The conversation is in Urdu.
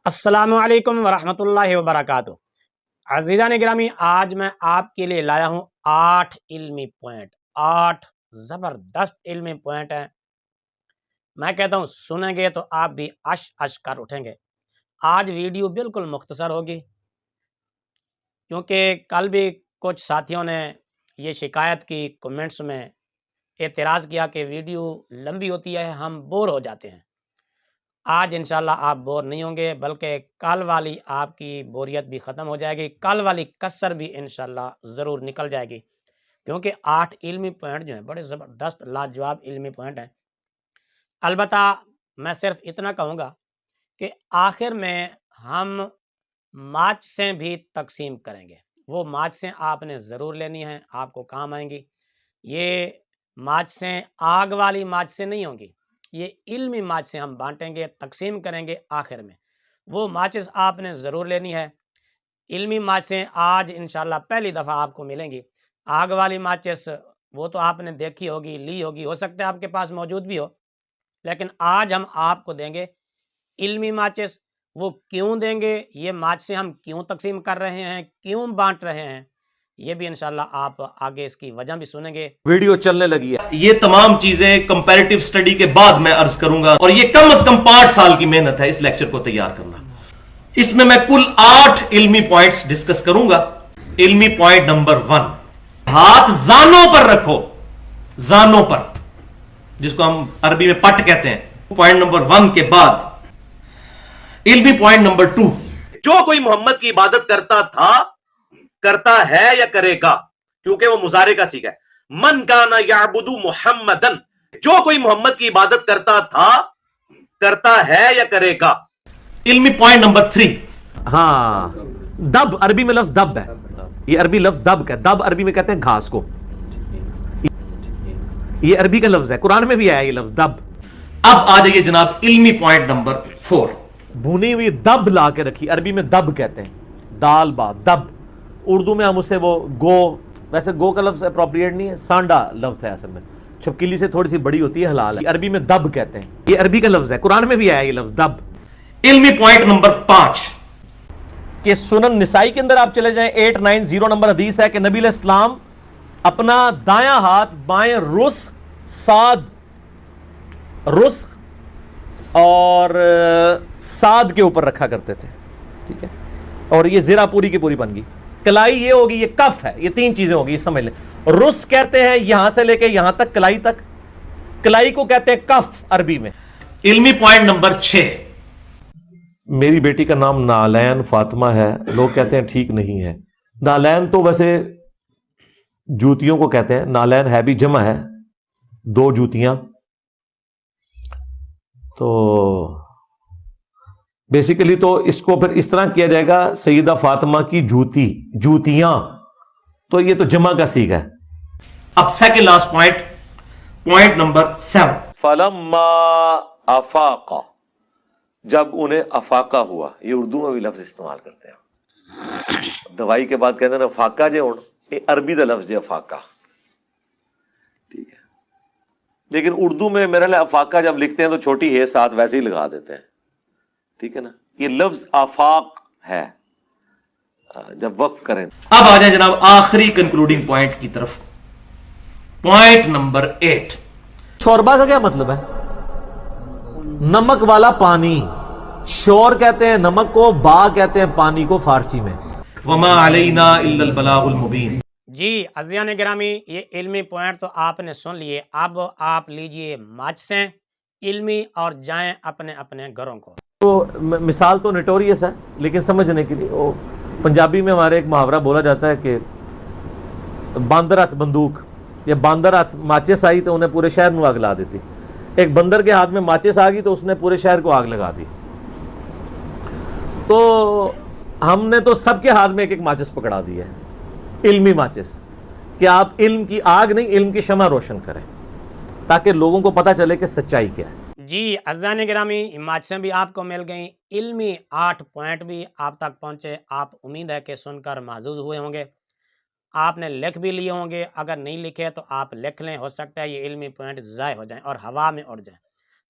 السلام علیکم ورحمۃ اللہ وبرکاتہ۔ عزیزان گرامی، آج میں آپ کے لیے لایا ہوں 8 علمی پوائنٹ، 8 زبردست علمی پوائنٹ ہیں۔ میں کہتا ہوں سنیں گے تو آپ بھی اش کر اٹھیں گے۔ آج ویڈیو بالکل مختصر ہوگی کیونکہ کل بھی کچھ ساتھیوں نے یہ شکایت کی، کمنٹس میں اعتراض کیا کہ ویڈیو لمبی ہوتی ہے، ہم بور ہو جاتے ہیں۔ آج انشاءاللہ آپ بور نہیں ہوں گے، بلکہ کل والی آپ کی بوریت بھی ختم ہو جائے گی، کل والی کسر بھی انشاءاللہ ضرور نکل جائے گی، کیونکہ 8 علمی پوائنٹ جو ہیں بڑے زبردست لاجواب علمی پوائنٹ ہیں۔ البتہ میں صرف اتنا کہوں گا کہ آخر میں ہم ماچسیں بھی تقسیم کریں گے۔ وہ ماچسیں آپ نے ضرور لینی ہیں، آپ کو کام آئیں گی۔ یہ ماچسیں آگ والی ماچسیں نہیں ہوں گی، یہ علمی ماچسیں ہم بانٹیں گے، تقسیم کریں گے آخر میں۔ وہ ماچس آپ نے ضرور لینی ہے۔ علمی ماچسیں آج انشاءاللہ پہلی دفعہ آپ کو ملیں گی۔ آگ والی ماچس وہ تو آپ نے دیکھی ہوگی، لی ہوگی، ہو سکتا ہے آپ کے پاس موجود بھی ہو، لیکن آج ہم آپ کو دیں گے علمی ماچس۔ وہ کیوں دیں گے، یہ ماچسیں ہم کیوں تقسیم کر رہے ہیں، کیوں بانٹ رہے ہیں، یہ بھی انشاءاللہ آپ آگے اس کی وجہ بھی سنیں گے۔ ویڈیو چلنے لگی ہے۔ یہ تمام چیزیں کمپیریٹیو سٹڈی کے بعد میں عرض کروں گا، اور یہ کم از کم 5 سال کی محنت ہے اس لیکچر کو تیار کرنا۔ اس میں کل 8 علمی پوائنٹس ڈسکس کروں گا۔ علمی پوائنٹ نمبر 1، ہاتھ زانوں پر رکھو، زانوں پر، جس کو ہم عربی میں پٹ کہتے ہیں۔ پوائنٹ نمبر 1 کے بعد علمی پوائنٹ نمبر 2، جو کوئی محمد کی عبادت کرتا تھا، کرتا ہے یا کرے گا، کیونکہ وہ مضارع کا صیغہ ہے۔ من کانا یعبد محمدن، جو کوئی محمد کی عبادت کرتا تھا، کرتا ہے یا کرے گا۔ علمی پوائنٹ نمبر 3، ہاں، دب عربی میں لفظ دب ہے، یہ عربی لفظ دب کا، دب عربی میں کہتے ہیں گھاس کو، یہ عربی کا لفظ ہے، قرآن میں بھی آیا یہ لفظ دب۔ اب آ جائیے جناب علمی پوائنٹ نمبر 4، بھونی ہوئی دب لا کے رکھی، عربی میں دب کہتے ہیں، دال با دب، اردو میں ہم اسے وہ گو، ویسے گو کا لفظ اپروپریٹ نہیں ہے، سانڈا لفظ ہے اصل میں، چھپکلی سے تھوڑی سی بڑی ہوتی ہے، حلال ہے، عربی میں دب کہتے ہیں، یہ عربی کا لفظ ہے، قرآن میں بھی آیا یہ لفظ دب۔ علمی پوائنٹ نمبر 5 کہ سنن نسائی کے اندر آپ چلے جائیں، 890 نمبر حدیث ہے کہ نبی علیہ السلام اپنا دایاں ہاتھ بائیں رسخ، ساد، رسخ اور ساد کے اوپر رکھا کرتے تھے، ٹھیک ہے، اور یہ زرہ پوری کی پوری بن گئی۔ کلائی یہ ہوگی، یہ کف ہے، یہ 3 چیزیں ہوگی، یہ سمجھ لیں۔ رس کہتے ہیں یہاں سے لے کے یہاں تک، کلائی تک، کلائی کو کہتے ہیں کف عربی میں۔ علمی پوائنٹ نمبر 6، میری بیٹی کا نام نالین فاطمہ ہے، لوگ کہتے ہیں ٹھیک نہیں ہے۔ نالین تو ویسے جوتیوں کو کہتے ہیں، نالین ہے بھی جمع ہے، 2 جوتیاں، تو بیسیکلی تو اس کو پھر اس طرح کیا جائے گا، سیدہ فاطمہ کی جوتی، جوتیاں، تو یہ تو جمع کا صیغہ ہے۔ اب second last point, point number 7، فلما افاق، جب انہیں افاقہ ہوا، یہ اردو میں بھی لفظ استعمال کرتے ہیں، دوائی کے بعد کہتے ہیں افاقہ جے ہون، یہ عربی دا لفظ جے افاقہ، ٹھیک ہے، لیکن اردو میں میرے لیے افاقہ جب لکھتے ہیں تو چھوٹی ہے ساتھ ویسے ہی لگا دیتے ہیں، ٹھیک ہے نا، یہ لفظ آفاق ہے جب وقف کریں۔ اب آ جائیں جناب آخری کنکلوڈنگ پوائنٹ کی طرف، پوائنٹ نمبر 8، شوربا کا کیا مطلب ہے؟ نمک والا پانی، شور کہتے ہیں نمک کو، با کہتے ہیں پانی کو فارسی میں۔ وما علینا الا البلاغ المبین۔ جی عزیزان گرامی، یہ علمی پوائنٹ تو آپ نے سن لیے، اب آپ لیجئے ماچسیں علمی اور جائیں اپنے اپنے گھروں کو۔ تو مثال تو نٹوریس ہے، لیکن سمجھنے کے لیے وہ پنجابی میں ہمارے ایک محاورہ بولا جاتا ہے کہ باندر ہاتھ بندوق، یا باندر ہاتھ ماچس آئی تو انہیں پورے شہر میں آگ لا دیتی۔ ایک بندر کے ہاتھ میں ماچس آ گئی تو اس نے پورے شہر کو آگ لگا دی۔ تو ہم نے تو سب کے ہاتھ میں ایک ایک ماچس پکڑا دی ہے، علمی ماچس، کہ آپ علم کی آگ نہیں، علم کی شمع روشن کریں تاکہ لوگوں کو پتہ چلے کہ سچائی کیا ہے۔ جی عزیزان گرامی، ماچسیں بھی آپ کو مل گئیں، علمی 8 پوائنٹ بھی آپ تک پہنچے، آپ امید ہے کہ سن کر محظوظ ہوئے ہوں گے، آپ نے لکھ بھی لیے ہوں گے، اگر نہیں لکھے تو آپ لکھ لیں، ہو سکتا ہے یہ علمی پوائنٹ ضائع ہو جائیں اور ہوا میں اڑ جائیں۔